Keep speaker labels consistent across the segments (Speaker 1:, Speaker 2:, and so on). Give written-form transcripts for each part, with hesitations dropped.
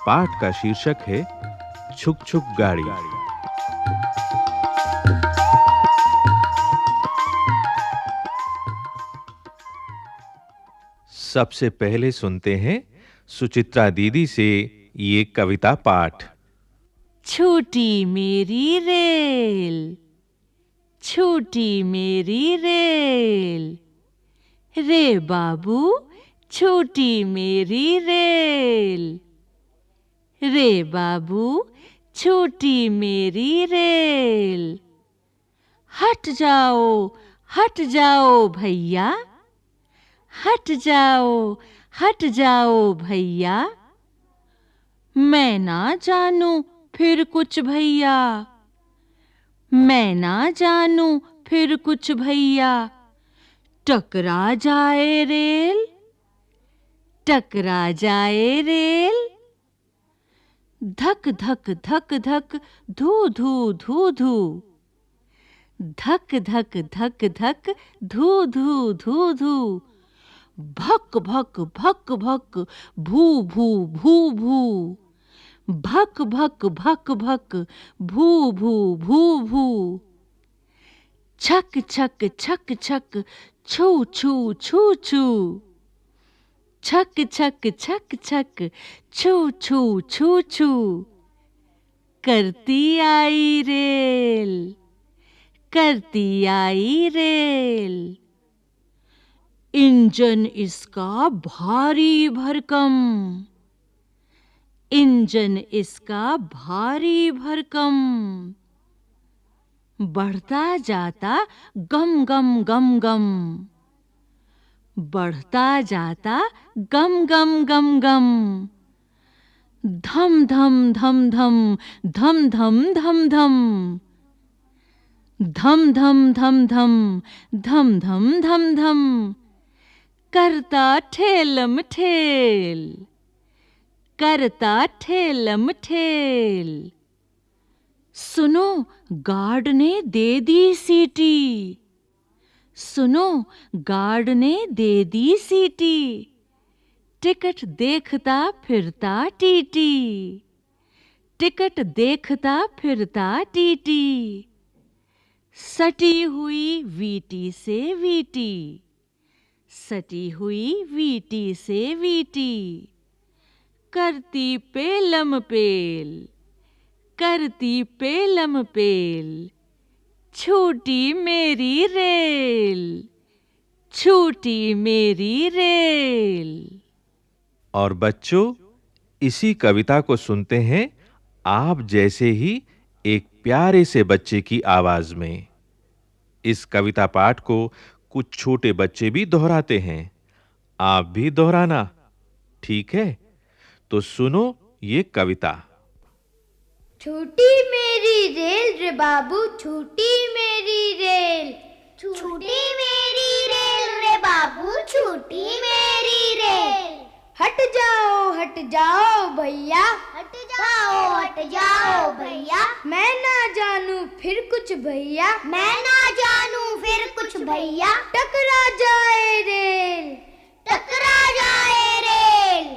Speaker 1: पाठ का शीर्षक है छुक छुक गाड़ी। सबसे पहले सुनते हैं सुचित्रा दीदी से ये कविता पाठ।
Speaker 2: छोटी मेरी रेल, छोटी मेरी रेल, रे बाबू छोटी मेरी रेल, रे बाबू छोटी मेरी रेल। हट जाओ भैया, हट जाओ भैया, मैं ना जानूं फिर कुछ भैया, मैं ना जानूं फिर कुछ भैया। टकरा जाए रेल, टकरा जाए रेल, धक धक धक धक धू धू धू धू, धक धक धक धक धू धू धू धू, भक भक भक भक भू भू भू भू, भक भक भक भक भू भू भू भू। छक छक छक छक छू छू छू छू, छक छक छक छक छू छू छू छू। करती आई रेल, करती आई रेल, इंजन इसका भारी भरकम, इंजन इसका भारी भरकम। बढ़ता जाता गम गम गम गम, बढ़ता जाता गम गम गम गम। धम धम धम धम, धम धम धम धम, धम धम धम धम, धम धम धम धम। करता ठेलम ठेल, करता ठेलम ठेल। सुनो गार्ड ने दे दी सीटी, सुनो गार्ड ने दे दी सीटी। टिकट देखता फिरता टीटी, टिकट देखता फिरता टीटी। सटी हुई वीटी से वीटी, सटी हुई वीटी से वीटी। करती पेलम पेल, करती पेलम पेल, छूटी मेरी रेल, छूटी मेरी रेल।
Speaker 1: और बच्चों, इसी कविता को सुनते हैं आप जैसे ही एक प्यारे से बच्चे की आवाज में। इस कविता पाठ को कुछ छोटे बच्चे भी दोहराते हैं। आप भी दोहराना, ठीक है? तो सुनो ये कविता।
Speaker 3: छोटी मेरी रेल रे बाबू, छोटी मेरी रेल, छोटी मेरी रेल रे बाबू, छोटी मेरी रेल। हट जाओ भैया, हट जाओ भैया, मैं ना जानूं फिर कुछ भैया, मैं ना जानूं फिर कुछ भैया। टकरा जाए रेल, टकरा जाए रेल,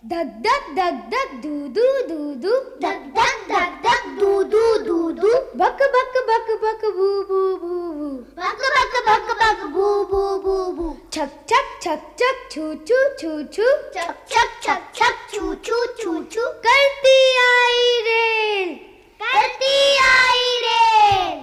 Speaker 3: धक धक धक धक धू धू धू धू, धक धक धक धक धू धू धू धू। बक बक बक बक भू भू भू भू, बक बक बक बक भू भू भू भू। छक छक छक छक छू छू छू छू, छक छक छक छक छू छू छू छू। करती आई रेल, करती आई रेल,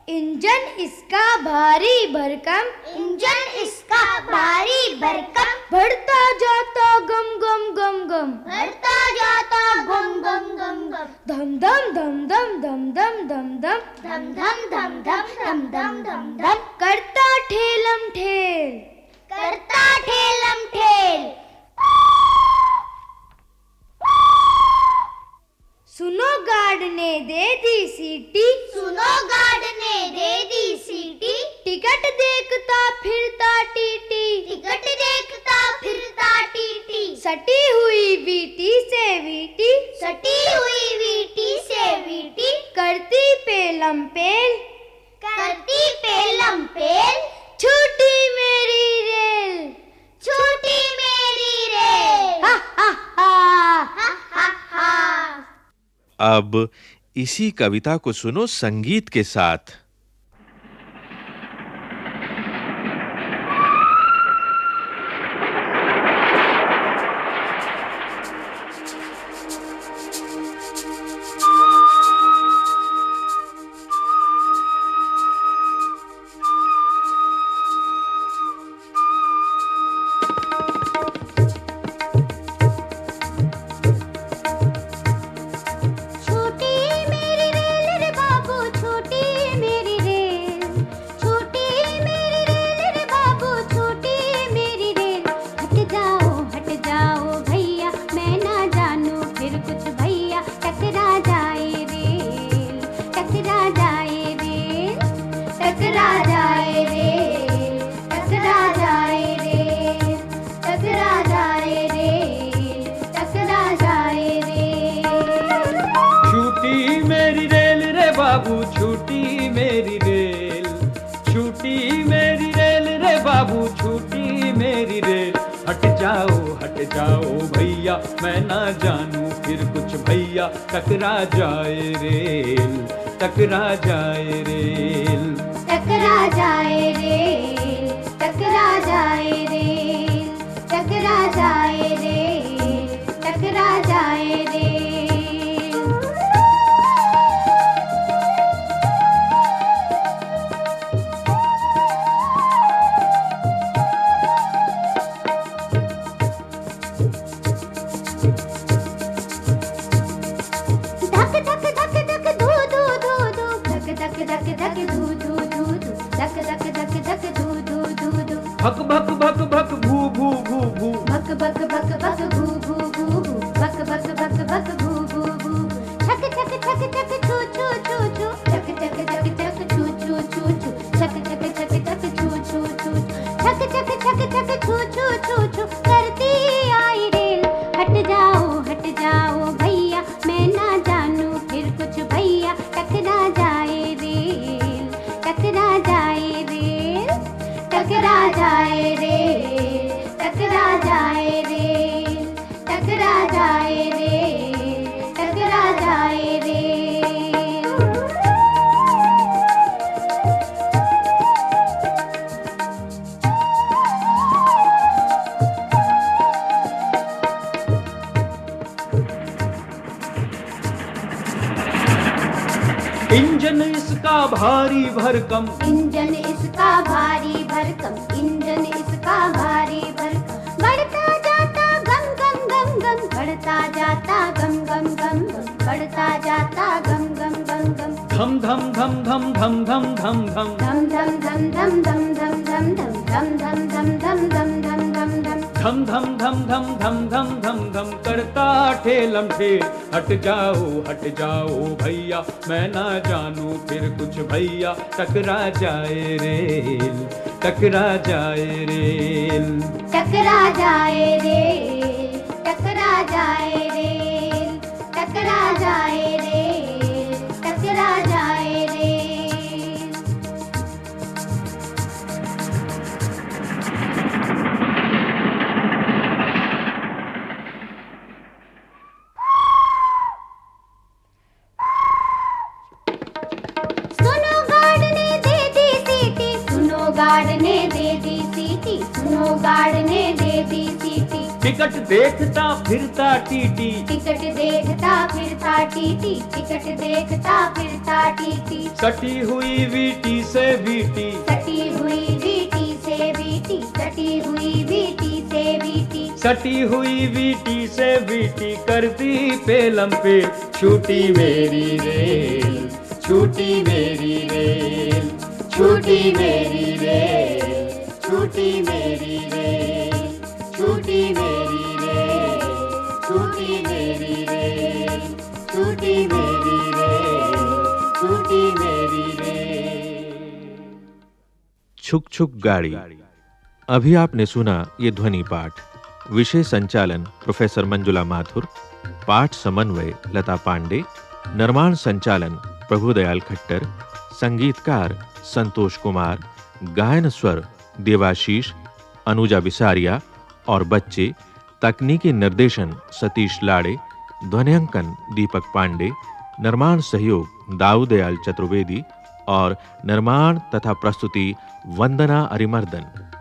Speaker 3: इंजन इसका भारी भरकम, इंजन इसका भारी भरकम। बढ़ता जाता गम गम गम गम, बढ़ता जाता गम गम गम गम। धम धम धम धम धम धम धम धम, धम धम धम धम धम धम धम धम। करता ठेलम ठेल, करता ठेलम ठेल। सुनो गार्ड ने दे दी सीटी, सुनो गार्ड ने दे दी सीटी। टिकट देखता फिरता टीटी, टिकट देखता फिरता टीटी। सटी हुई वीटी से वीटी, सटी हुई वीटी से वीटी। करती पेलम पेल, करती पेलम पेल, छूटी मेरी रेल, छूटी मेरी रेल। हा हा हा, हा हा हा।
Speaker 1: अब इसी कविता को सुनो संगीत के साथ।
Speaker 4: छूटी मेरी रेल, छूटी मेरी रेल रे बाबू, छूटी मेरी रेल। हट जाओ भैया, मैं ना जानूं फिर कुछ भैया, टकरा जाए रेल, टकरा जाए रेल,
Speaker 3: टकरा जाए रेल, टकरा जाए रेल, टकरा जाए रेल, टकरा जाए रेल।
Speaker 4: भक भक भक भक भू भू भू भू,
Speaker 3: भक भक भक भक भू भू भू भू, भक भक भक भक भू भू भू। छक छक छक छक छू छू छू छू, छक छक छक छक छू छू छू छू, छक छक छक छक छू छू छू, छक छक छक छक छू छू छू छू। करती आई रेल, हट जाओ भैया, मैं ना जानूं फिर कुछ भैया, टकरा जाए रेल, टकरा जाए रेल, टकरा जाए रेल, टकरा जाए रेल, टकरा जाए रेल, टकरा जाए रेल।
Speaker 4: इंजन इसका भारी भरकम,
Speaker 3: इंजन इसका भारी भरकम, इंजन इसका भारी भरकम। बढ़ता जाता गम गम गम गम, बढ़ता जाता गम गम गम गम, बढ़ता जाता गम गम गम गम।
Speaker 4: धम धम धम धम धम धम धम धम,
Speaker 3: धम धम धम धम धम धम धम धम, धम धम धम धम धम धम धम धम।
Speaker 4: धम धम धम धम धम धम धम धम करता ठेलम ठेल। हट जाओ भैया, मैं ना जानूं फिर कुछ भैया, टकरा जाए रेल, टकरा जाए रेल,
Speaker 3: टकरा जाए रेल, टकरा जाए रेल, टकरा जाए रेल, टकरा जाए रेल। सुनो गार्ड ने दे दी सीटी, सुनो गार्ड ने दे दी सीटी, सुनो गार्ड ने दे दी सीटी।
Speaker 4: टिकट देखता फिरता टीटी,
Speaker 3: टिकट देखता फिरता टीटी, टिकट देखता फिरता टीटी।
Speaker 4: सटी हुई वीटी से वीटी,
Speaker 3: सटी हुई वीटी से वीटी, सटी हुई वीटी से वीटी।
Speaker 4: सटी हुई वीटी से वीटी करती पेलम पे। छूटी मेरी रेल, छूटी मेरी रेल, छूटी मेरी रेल, छूटी मेरी रेल, छूटी मेरी रेल, छूटी मेरी रेल, छूटी मेरी रेल, छूटी मेरी रेल।
Speaker 1: छुक छुक गाड़ी। अभी आपने सुना ये ध्वनि पाठ। विषय संचालन प्रोफेसर मंजुला माथुर, पाठ समन्वय लता पांडे, निर्माण संचालन प्रभुदयाल खट्टर, संगीतकार संतोष कुमार, गायन स्वर देवाशीष, अनुजा बिसारिया और बच्चे, तकनीकी निर्देशन सतीश लाड़े, ध्वनियांकन दीपक पांडे, निर्माण सहयोग दाऊदयाल चतुर्वेदी और निर्माण तथा प्रस्तुति वंदना अरिमर्दन।